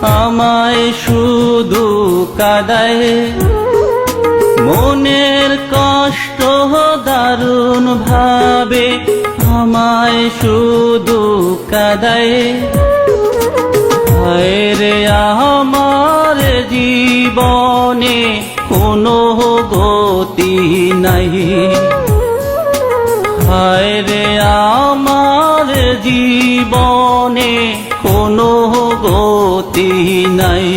আমায় শুধু কাঁদায়। মনের কষ্ট দারুণ ভাবে আমায় শুধু কাঁদায়। হায় রে আমার জীবনে কোনো গতি নাই। হায় রে আমার জীবনে কোনো গতি নাই।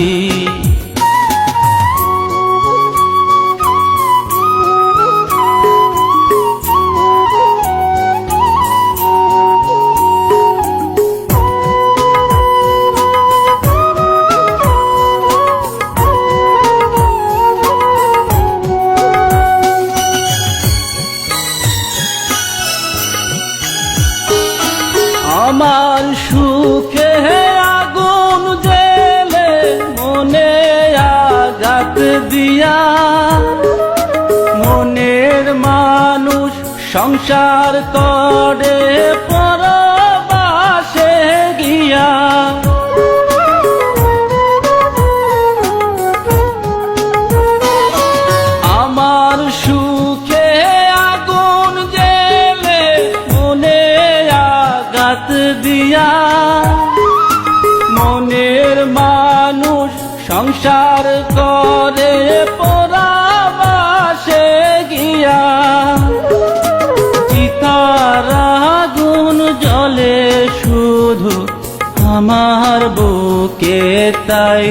আমার সুখে আগুন জ্বেলে মনে আঘাত দিয়া, মনের মানুষ সংসার করে পরবাসে গিয়া। আমার সুখে আগুন জ্বেলে মনে আঘাত দিয়া, মনের মানুষ সংসার করে পরবাসে গিয়া। চিতার আগুন জ্বলে শুধু আমার বুকে তাই।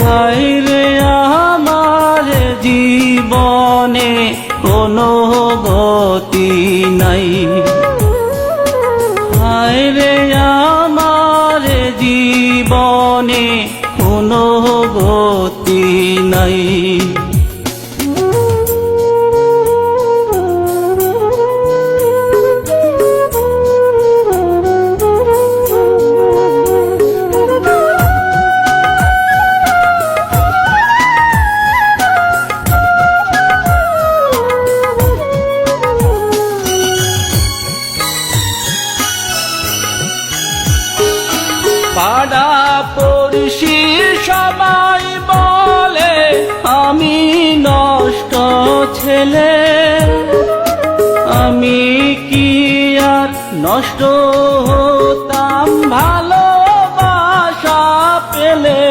হায় রে আমার জীবনে কোনো গতি নাই। হায় রে আমার জীবনে কোনো গতি নাই। পাড়া পড়শি সবাই বলে আমি নষ্ট ছেলে। আমি কি আর নষ্ট হতাম ভালোবাসা পেলে?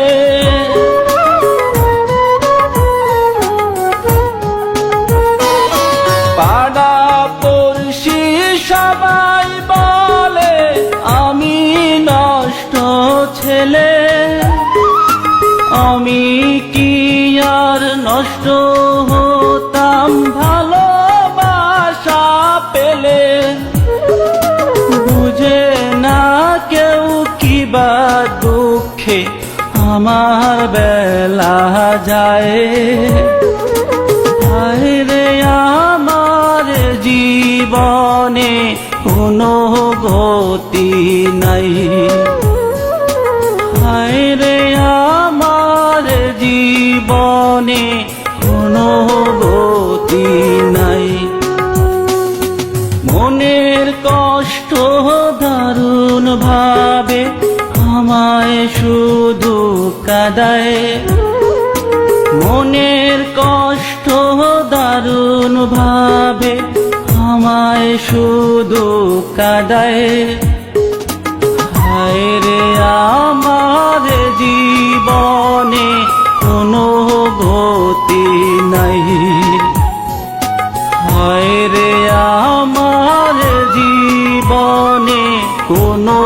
পাড়া পড়শি সবাই বলে আমি নষ্ট ছেলে। আমি কি আর নষ্ট হতাম ভালোবাসা পেলে? বুঝে না কেউ কি বা দুঃখে আমার বেলা যায়। হায় রে আমার জীবনে কোনো গতি নাই। হায় রে আমার জীবনে কোনো গতি নাই। মনের কষ্ট দারুণ ভাবে আমায় শুধু কাঁদায়। মনের কষ্ট দারুণ ভাবে আমায় শুধু কাঁদায়। হায় রে আমার জীবনে কোনো গতি নাই। হায় রে আমার জীবনে কোনো